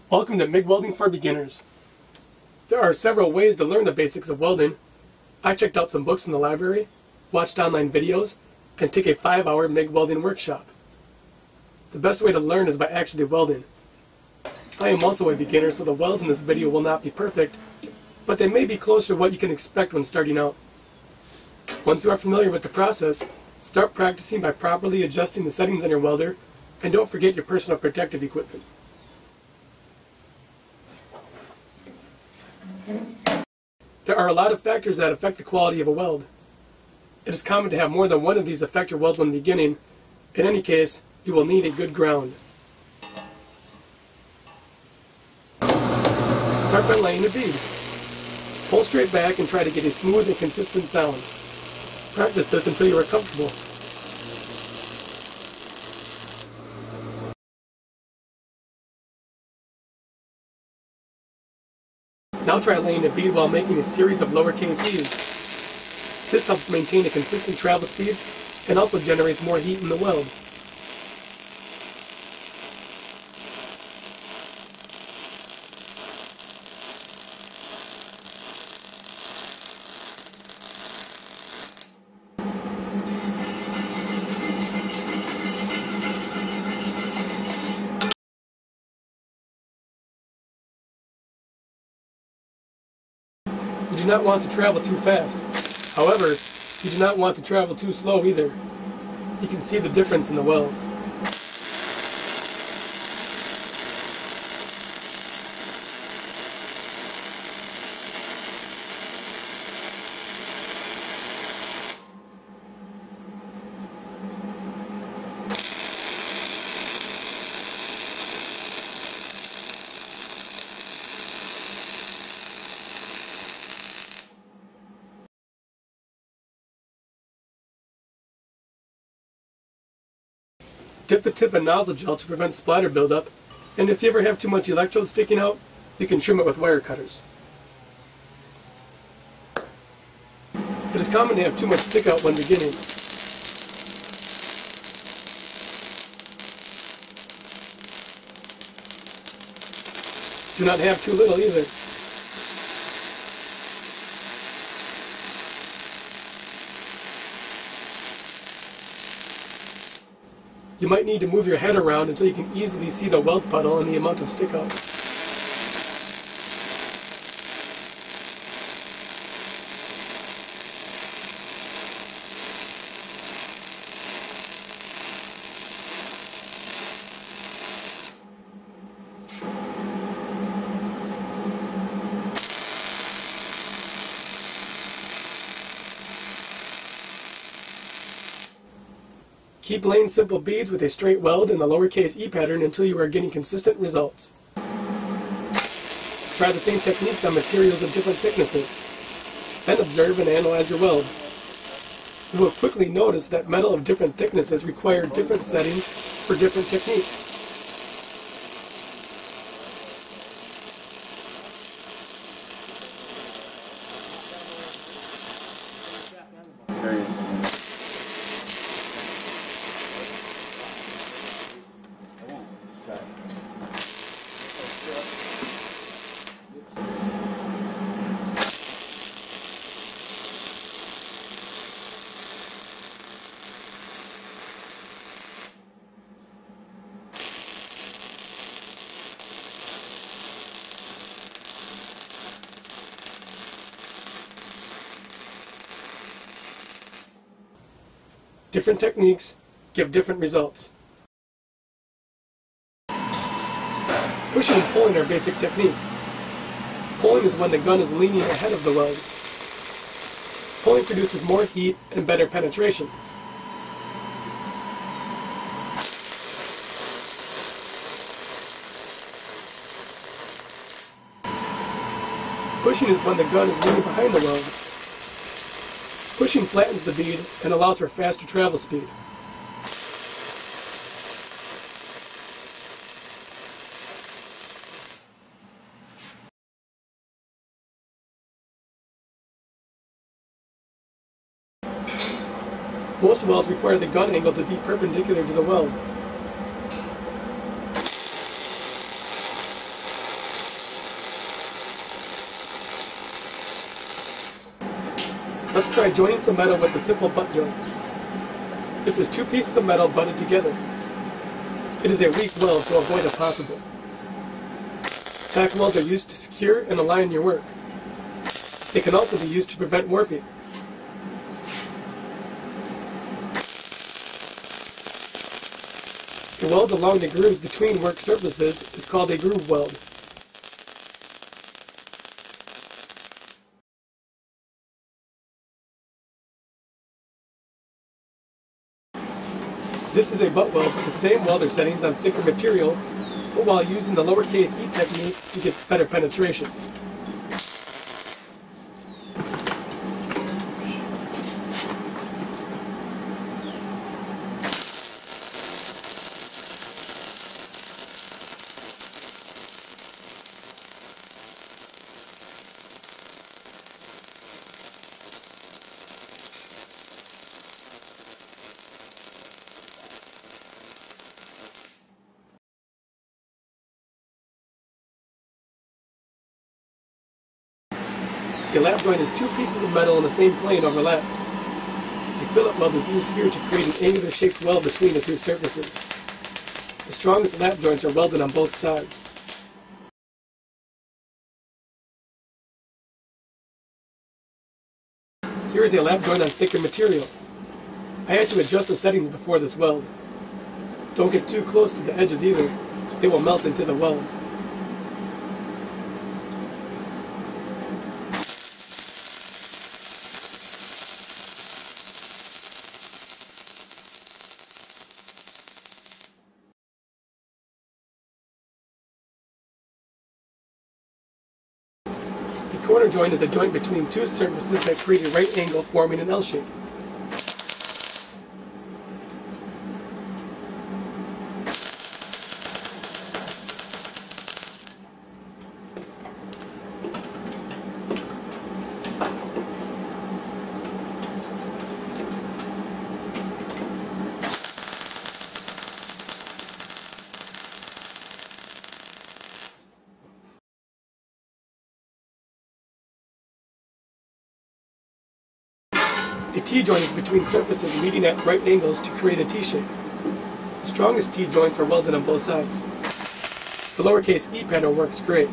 Welcome to MIG Welding for Beginners. There are several ways to learn the basics of welding. I checked out some books in the library, watched online videos, and took a 5-hour MIG welding workshop. The best way to learn is by actually welding. I am also a beginner, so the welds in this video will not be perfect, but they may be close to what you can expect when starting out. Once you are familiar with the process, start practicing by properly adjusting the settings on your welder, and don't forget your personal protective equipment. There are a lot of factors that affect the quality of a weld. It is common to have more than one of these affect your weld when beginning. In any case, you will need a good ground. Start by laying a bead. Pull straight back and try to get a smooth and consistent sound. Practice this until you are comfortable. Now try laying a bead while making a series of lowercase e's. This helps maintain a consistent travel speed and also generates more heat in the weld. You do not want to travel too fast. However, you do not want to travel too slow either. You can see the difference in the welds. Dip the tip in nozzle gel to prevent splatter buildup, and if you ever have too much electrode sticking out, you can trim it with wire cutters. It is common to have too much stick out when beginning. Do not have too little either. You might need to move your head around until you can easily see the weld puddle and the amount of stick out. Keep laying simple beads with a straight weld in the lowercase e pattern until you are getting consistent results. Try the same techniques on materials of different thicknesses. Then observe and analyze your weld. You will quickly notice that metal of different thicknesses require different settings for different techniques. Different techniques give different results. Pushing and pulling are basic techniques. Pulling is when the gun is leaning ahead of the weld. Pulling produces more heat and better penetration. Pushing is when the gun is leaning behind the weld. Pushing flattens the bead and allows for faster travel speed. Most welds require the gun angle to be perpendicular to the weld. Let's try joining some metal with a simple butt joint. This is two pieces of metal butted together. It is a weak weld to avoid a possible. Tack welds are used to secure and align your work. They can also be used to prevent warping. The weld along the grooves between work surfaces is called a groove weld. This is a butt weld with the same welder settings on thicker material, but while using the lowercase e technique to get better penetration. A lap joint is two pieces of metal in the same plane overlapped. A fillet weld is used here to create an angular shaped weld between the two surfaces. The strongest lap joints are welded on both sides. Here is a lap joint on thicker material. I had to adjust the settings before this weld. Don't get too close to the edges either. They will melt into the weld. A corner joint is a joint between two surfaces that create a right angle forming an L shape. A T-joint is between surfaces meeting at right angles to create a T-shape. The strongest T-joints are welded on both sides. The lowercase e pattern works great.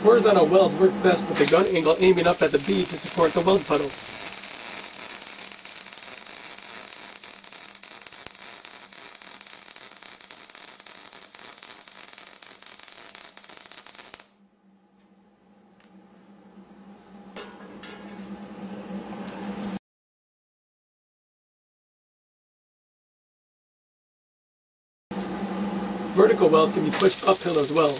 Horizontal welds work best with the gun angle aiming up at the bead to support the weld puddle. Vertical welds can be pushed uphill as well.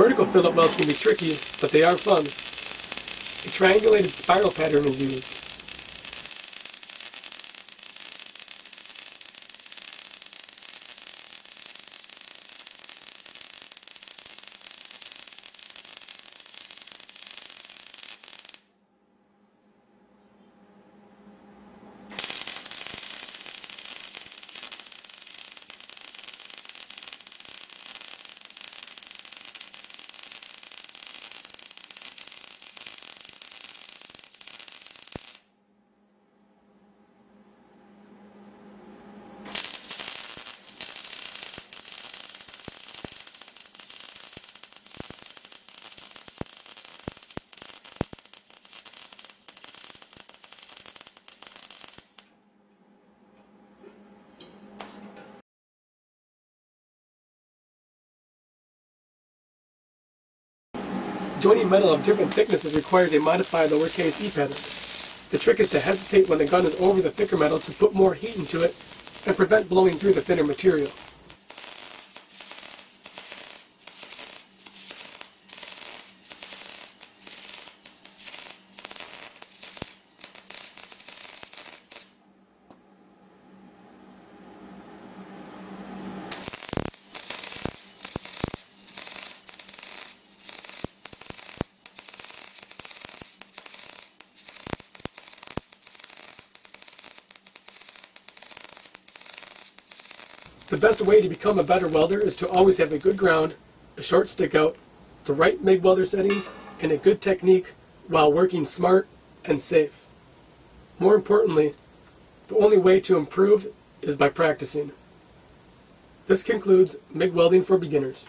Vertical fillet welds can be tricky, but they are fun. A triangulated spiral pattern is used. Joining metal of different thicknesses requires a modified lowercase e pattern. The trick is to hesitate when the gun is over the thicker metal to put more heat into it and prevent blowing through the thinner material. The best way to become a better welder is to always have a good ground, a short stick out, the right MIG welder settings, and a good technique while working smart and safe. More importantly, the only way to improve is by practicing. This concludes MIG welding for beginners.